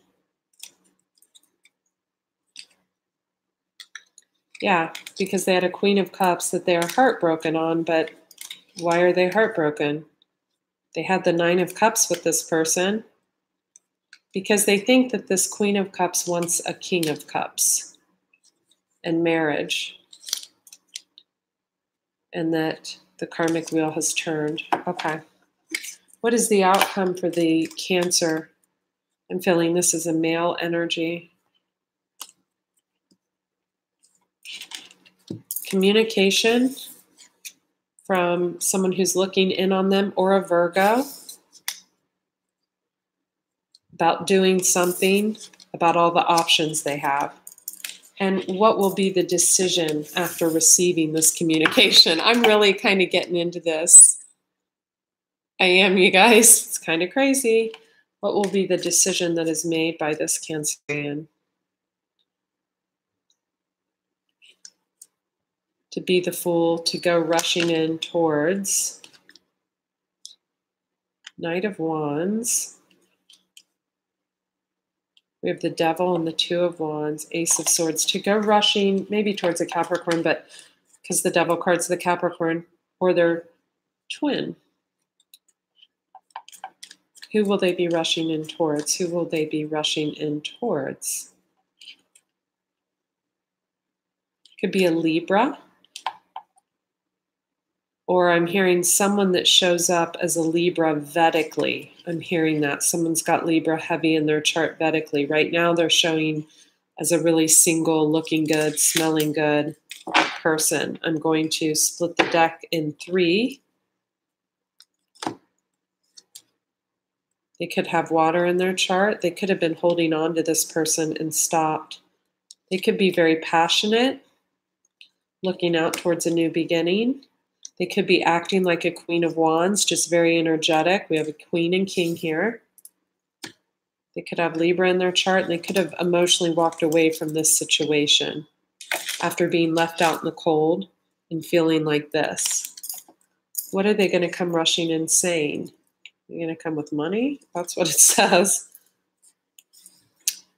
Yeah, because they had a Queen of Cups that they are heartbroken on, but why are they heartbroken? They had the Nine of Cups with this person because they think that this Queen of Cups wants a King of Cups and marriage, and that the karmic wheel has turned. Okay. What is the outcome for the Cancer? I'm feeling this is a male energy. Communication from someone who's looking in on them, or a Virgo, about doing something, about all the options they have. And what will be the decision after receiving this communication? I'm really kind of getting into this. I am, you guys. It's kind of crazy. What will be the decision that is made by this Cancerian? To be the Fool, to go rushing in towards Knight of Wands. We have the Devil and the Two of Wands, Ace of Swords, to go rushing maybe towards a Capricorn, but because the Devil card's the Capricorn, or their twin. Who will they be rushing in towards? Who will they be rushing in towards? Could be a Libra. Or I'm hearing someone that shows up as a Libra Vedically. I'm hearing that. Someone's got Libra heavy in their chart Vedically. Right now they're showing as a really single, looking good, smelling good person. I'm going to split the deck in 3. They could have water in their chart. They could have been holding on to this person and stopped. They could be very passionate, looking out towards a new beginning. They could be acting like a Queen of Wands, just very energetic. We have a Queen and King here. They could have Libra in their chart, and they could have emotionally walked away from this situation after being left out in the cold and feeling like this. What are they going to come rushing in saying? They're going to come with money? That's what it says.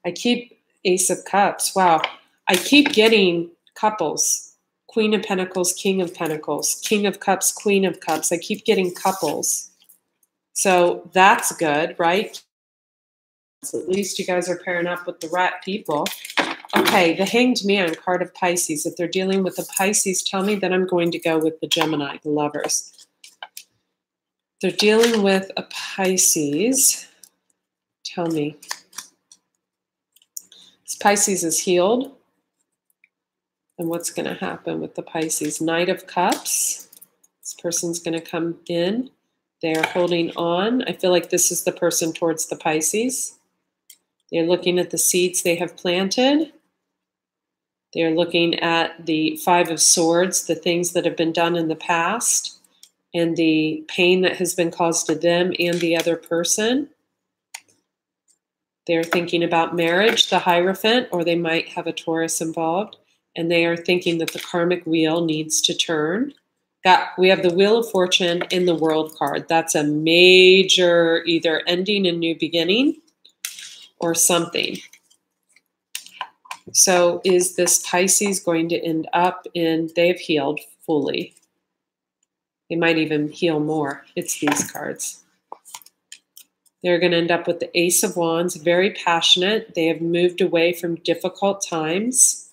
I keep Ace of Cups. Wow. I keep getting couples. Queen of Pentacles, King of Pentacles, King of Cups, Queen of Cups. I keep getting couples. So that's good, right? So at least you guys are pairing up with the right people. Okay, the Hanged Man, card of Pisces. If they're dealing with the Pisces, tell me, then I'm going to go with the Gemini, the Lovers. They're dealing with a Pisces. Tell me. This Pisces is healed. And what's going to happen with the Pisces? Knight of Cups. This person's going to come in. They're holding on. I feel like this is the person towards the Pisces. They're looking at the seeds they have planted. They're looking at the Five of Swords, the things that have been done in the past, and the pain that has been caused to them and the other person. They're thinking about marriage, the Hierophant, or they might have a Taurus involved. And they are thinking that the karmic wheel needs to turn. We have the Wheel of Fortune in the World card. That's a major either ending and new beginning or something. So is this Pisces going to end up in, they've healed fully. They might even heal more. It's these cards. They're going to end up with the Ace of Wands, very passionate. They have moved away from difficult times.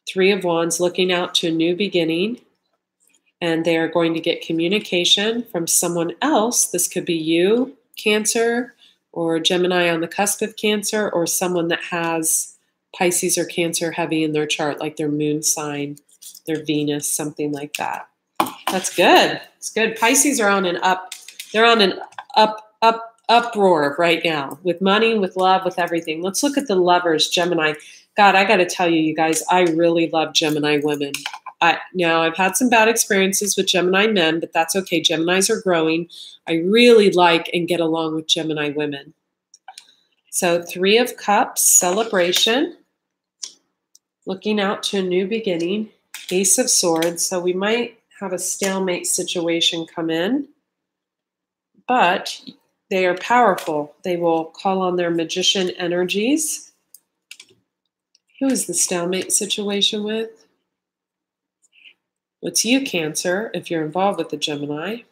Three of Wands, looking out to a new beginning, and they are going to get communication from someone else. This could be you, Cancer, or Gemini on the cusp of Cancer, or someone that has Pisces or Cancer heavy in their chart, like their moon sign, their Venus, something like that. That's good. It's good. Pisces are on an up. They're on an uproar right now with money, with love, with everything. Let's look at the lovers, Gemini. God, I got to tell you, you guys, I really love Gemini women. Now, I've had some bad experiences with Gemini men, but that's okay. Geminis are growing. I really like and get along with Gemini women. So 3 of Cups, celebration, looking out to a new beginning, Ace of Swords. So we might have a stalemate situation come in, but they are powerful. They will call on their magician energies. Who is the stalemate situation with? It's you, Cancer, if you're involved with the Gemini.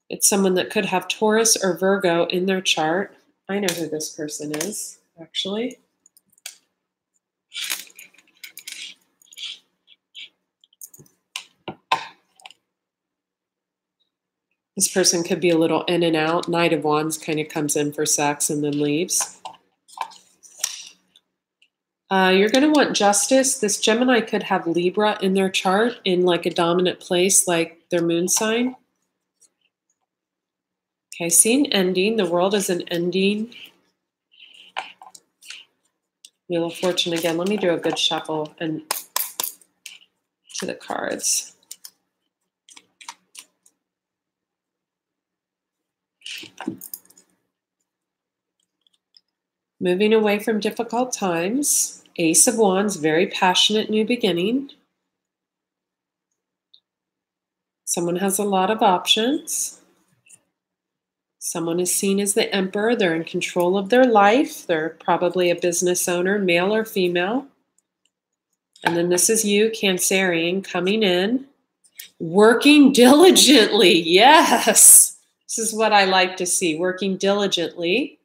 It's someone that could have Taurus or Virgo in their chart. I know who this person is, actually. This person could be a little in and out. Knight of Wands kind of comes in for sex and then leaves. You're going to want justice. This Gemini could have Libra in their chart in like a dominant place, like their moon sign. Okay, see an ending. The world is an ending. Wheel of Fortune again. Let me do a good shuffle and to the cards. Moving away from difficult times. Ace of Wands, very passionate new beginning. Someone has a lot of options. Someone is seen as the emperor. They're in control of their life. They're probably a business owner, male or female. And then this is you, Cancerian, coming in, working diligently. Yes, this is what I like to see, working diligently.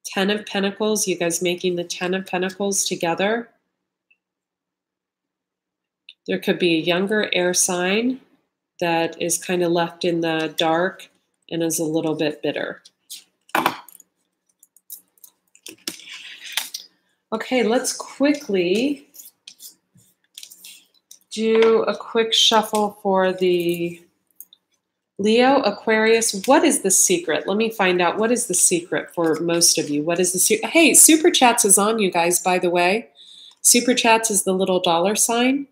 10 of Pentacles, you guys making the 10 of Pentacles together. There could be a younger air sign that is kind of left in the dark and is a little bit bitter. Okay, let's quickly do a quick shuffle for the Leo, Aquarius. What is the secret? Let me find out. What is the secret for most of you? What is the secret? Hey, Super Chats is on, you guys, by the way. Super Chats is the little dollar sign.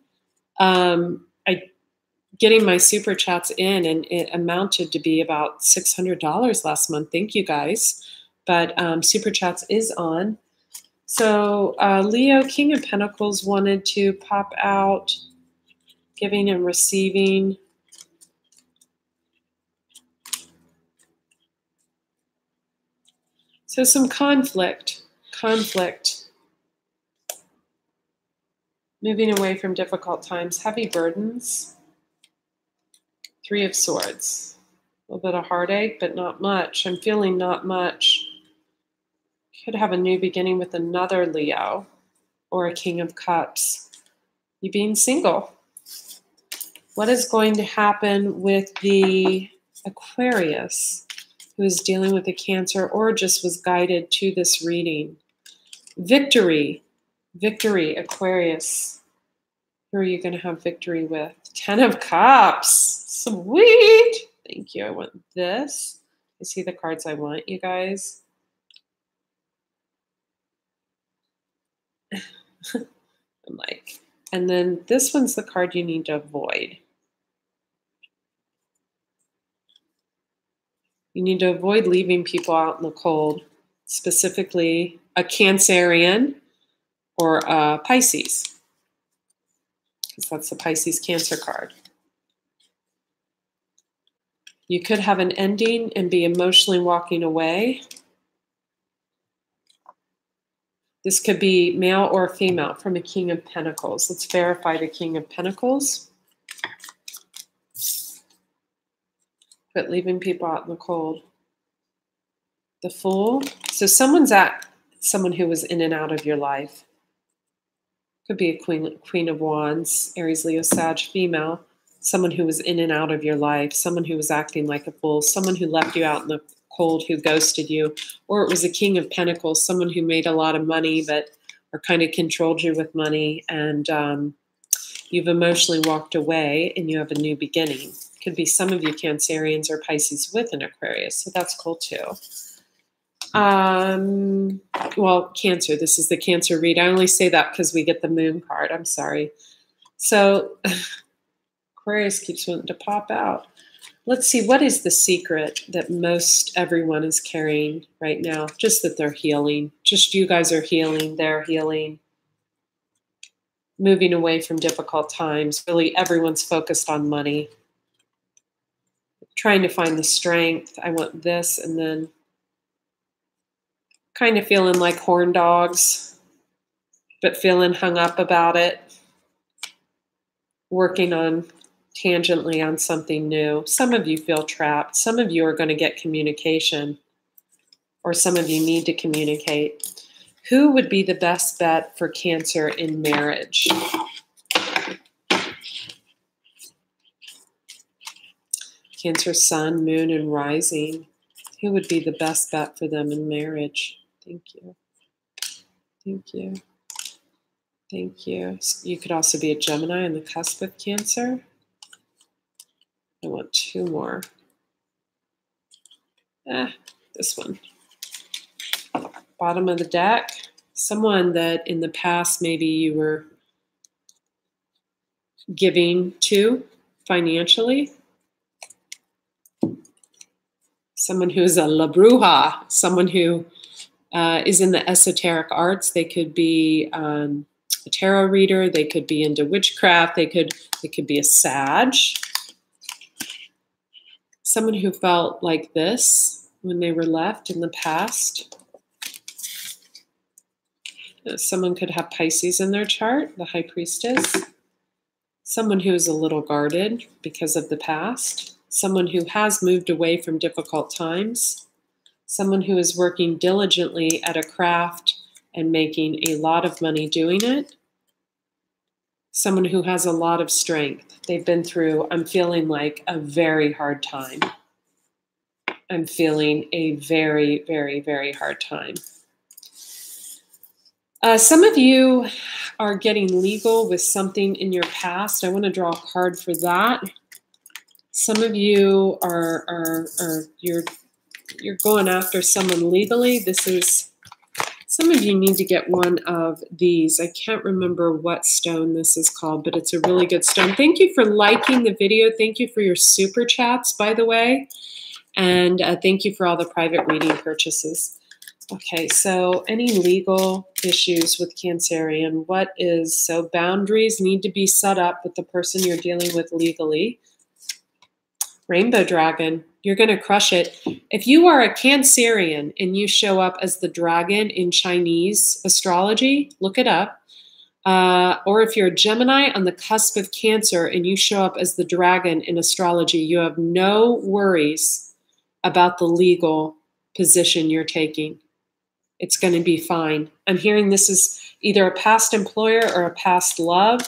Getting my Super Chats in, and it amounted to be about $600 last month. Thank you, guys. But Super Chats is on. So Leo, King of Pentacles wanted to pop out, giving and receiving. So some conflict. Moving away from difficult times, heavy burdens. 3 of Swords. A little bit of heartache, but not much. I'm feeling not much. Could have a new beginning with another Leo or a King of Cups. You being single. What is going to happen with the Aquarius who is dealing with a Cancer or just was guided to this reading? Victory. Victory, Aquarius. Who are you going to have victory with? 10 of Cups. Sweet. Thank you. I want this. I see the cards I want, you guys. I'm like, and then this one's the card you need to avoid. You need to avoid leaving people out in the cold, specifically a Cancerian or a Pisces, because that's the Pisces Cancer card. You could have an ending and be emotionally walking away. This could be male or female from a King of Pentacles. Let's verify the King of Pentacles. But leaving people out in the cold. The Fool. So someone who was in and out of your life. Could be a Queen of Wands, Aries, Leo, Sag, female. Someone who was in and out of your life, someone who was acting like a fool, someone who left you out in the cold, who ghosted you, or it was a King of Pentacles, someone who made a lot of money or kind of controlled you with money, and you've emotionally walked away and you have a new beginning. Could be some of you Cancerians or Pisces with an Aquarius, so that's cool too. Well, Cancer, this is the Cancer read. I only say that because we get the moon card. I'm sorry. So Aquarius keeps wanting to pop out. Let's see, what is the secret that most everyone is carrying right now? Just that they're healing. Just you guys are healing. They're healing. Moving away from difficult times. Really, everyone's focused on money. Trying to find the strength. I want this, and then kind of feeling like horn dogs, but feeling hung up about it. Working on tangentially on something new. Some of you feel trapped. Some of you are going to get communication, or some of you need to communicate. Who would be the best bet for Cancer in marriage? Cancer, Sun, Moon, and Rising. Who would be the best bet for them in marriage? Thank you. Thank you. Thank you. You could also be a Gemini on the cusp of Cancer. I want two more. This one. Bottom of the deck. Someone that in the past maybe you were giving to financially. Someone who is a La Bruja. Someone who is in the esoteric arts. They could be a tarot reader. They could be into witchcraft. They could be a Sag. Someone who felt like this when they were left in the past. Someone could have Pisces in their chart, the High Priestess. Someone who is a little guarded because of the past. Someone who has moved away from difficult times. Someone who is working diligently at a craft and making a lot of money doing it. Someone who has a lot of strength. They've been through, I'm feeling like, a very hard time. I'm feeling a very, very, very hard time. Some of you are getting legal with something in your past. I want to draw a card for that. Some of you you're going after someone legally. Some of you need to get one of these. I can't remember what stone this is called, but it's a really good stone. Thank you for liking the video. Thank you for your super chats, by the way. And thank you for all the private reading purchases. Okay, so any legal issues with Cancerian? So boundaries need to be set up with the person you're dealing with legally. Rainbow Dragon, you're going to crush it. If you are a Cancerian and you show up as the dragon in Chinese astrology, look it up. Or if you're a Gemini on the cusp of Cancer and you show up as the dragon in astrology, you have no worries about the legal position you're taking. It's going to be fine. I'm hearing this is either a past employer or a past love.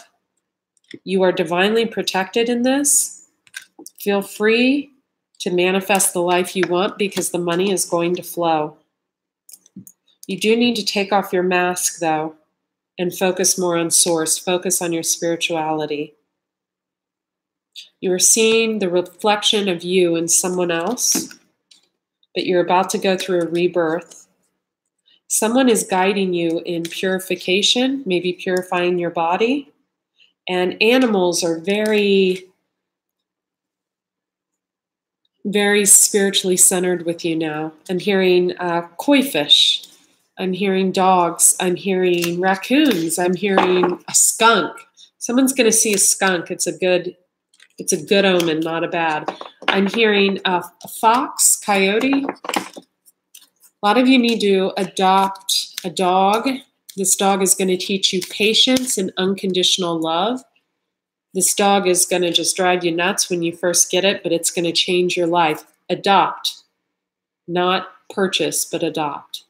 You are divinely protected in this. Feel free to manifest the life you want because the money is going to flow. You do need to take off your mask, though, and focus more on source. Focus on your spirituality. You are seeing the reflection of you in someone else, but you're about to go through a rebirth. Someone is guiding you in purification, maybe purifying your body. And animals are very, very spiritually centered with you now. I'm hearing koi fish. I'm hearing dogs. I'm hearing raccoons. I'm hearing a skunk. Someone's going to see a skunk. It's a good omen, not a bad. I'm hearing a fox, coyote. A lot of you need to adopt a dog. This dog is going to teach you patience and unconditional love. This dog is going to just drive you nuts when you first get it, but it's going to change your life. Adopt. Not purchase, but adopt.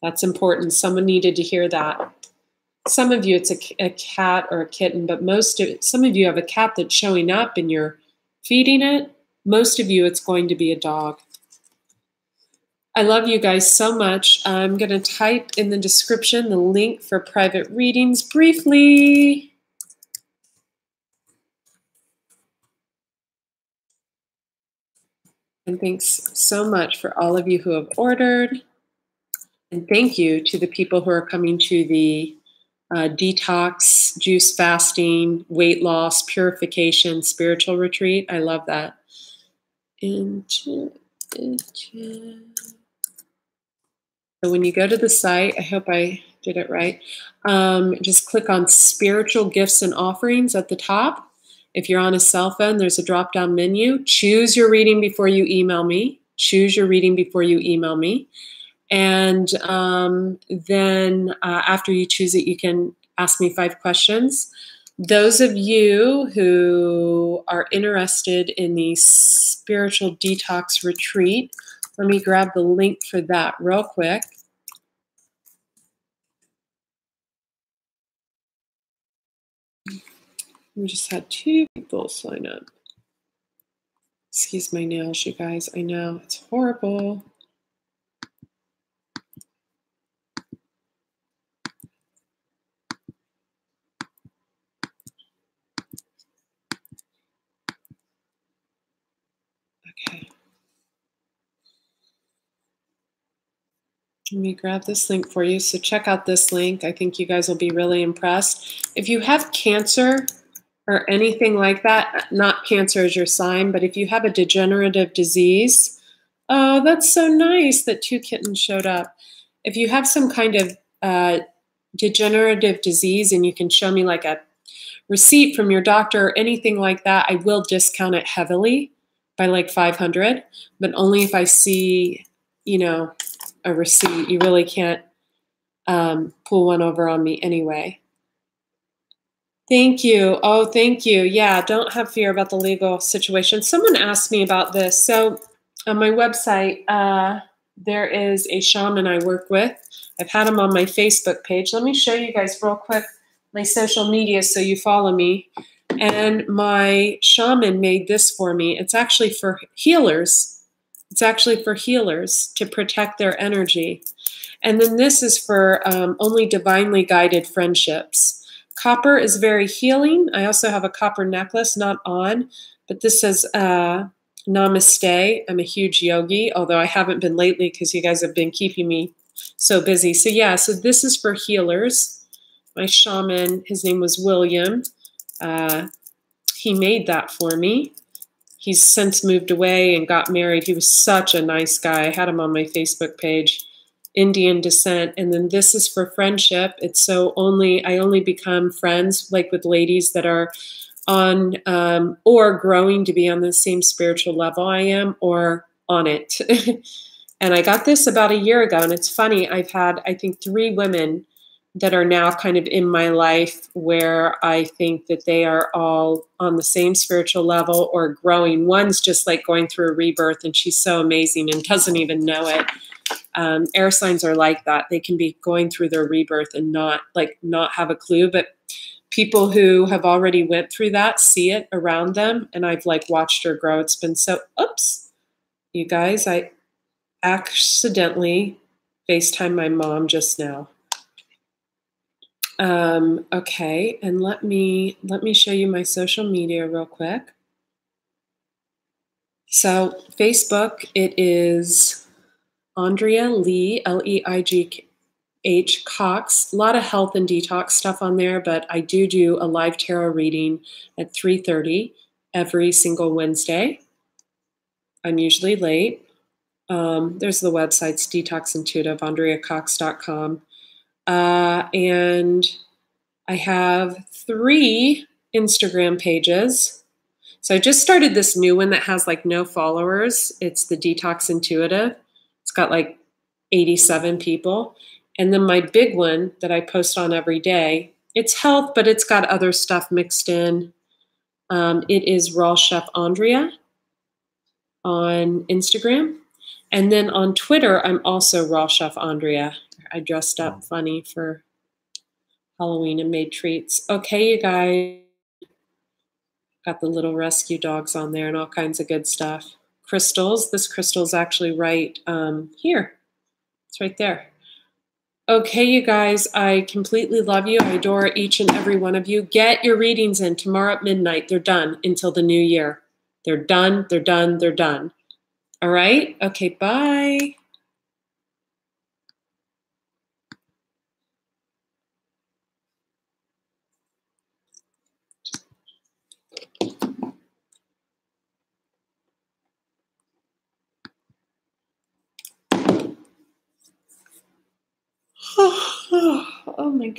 That's important. Someone needed to hear that. Some of you, it's a cat or a kitten, but some of you have a cat that's showing up and you're feeding it. Most of you, it's going to be a dog. I love you guys so much. I'm going to type in the description the link for private readings briefly. And thanks so much for all of you who have ordered. And thank you to the people who are coming to the detox, juice fasting, weight loss, purification, spiritual retreat. I love that. So when you go to the site, I hope I did it right. Just click on spiritual gifts and offerings at the top. If you're on a cell phone, there's a drop-down menu. Choose your reading before you email me. Choose your reading before you email me. And then after you choose it, you can ask me 5 questions. Those of you who are interested in the spiritual detox retreat, let me grab the link for that real quick. We just had 2 people sign up. Excuse my nails, you guys. I know, it's horrible. Okay. Let me grab this link for you. So check out this link. I think you guys will be really impressed. If you have cancer or anything like that, not cancer is your sign, but if you have a degenerative disease, oh, that's so nice that 2 kittens showed up. If you have some kind of degenerative disease and you can show me like a receipt from your doctor or anything like that, I will discount it heavily by like 500, but only if I see, you know, a receipt. You really can't pull one over on me anyway. Thank you. Oh, thank you. Yeah, don't have fear about the legal situation. Someone asked me about this. So on my website, there is a shaman I work with. I've had him on my Facebook page. Let me show you guys real quick my social media so you follow me. And my shaman made this for me. It's actually for healers. It's actually for healers to protect their energy. And then this is for only divinely guided friendships. Copper is very healing. I also have a copper necklace, not on, but this says Namaste. I'm a huge yogi, although I haven't been lately because you guys have been keeping me so busy. So yeah, so this is for healers. My shaman, his name was William. He made that for me. He's since moved away and got married. He was such a nice guy. I had him on my Facebook page. Indian descent. And then this is for friendship. It's so I only become friends like with ladies that are on or growing to be on the same spiritual level I am or on it. And I got this about a year ago. And it's funny, I've had, I think, 3 women that are now kind of in my life where I think that they are all on the same spiritual level or growing. One's just like going through a rebirth and she's so amazing and doesn't even know it. Air signs are like that. They can be going through their rebirth and not have a clue, but people who have already went through that see it around them. And I've like watched her grow. It's been so, oops, you guys, I accidentally FaceTimed my mom just now. Okay, and let me show you my social media real quick. So Facebook, it is Andrea Leigh, Leigh Cox. A lot of health and detox stuff on there, but I do a live tarot reading at 3:30 every single Wednesday. I'm usually late. There's the websites, Detox Intuitive, AndreaCox.com. And I have 3 Instagram pages. So I just started this new one that has like no followers. It's the Detox Intuitive. It's got like 87 people. And then my big one that I post on every day, it's health, but it's got other stuff mixed in. It is Raw Chef Andrea on Instagram. And then on Twitter, I'm also Raw Chef Andrea. I dressed up funny for Halloween and made treats. Okay, you guys. Got the little rescue dogs on there and all kinds of good stuff. Crystals. This crystal is actually right here. It's right there. Okay, you guys, I completely love you. I adore each and every one of you. Get your readings in tomorrow at midnight. They're done until the new year. They're done, they're done, they're done. All right? Okay, bye. Oh my goodness.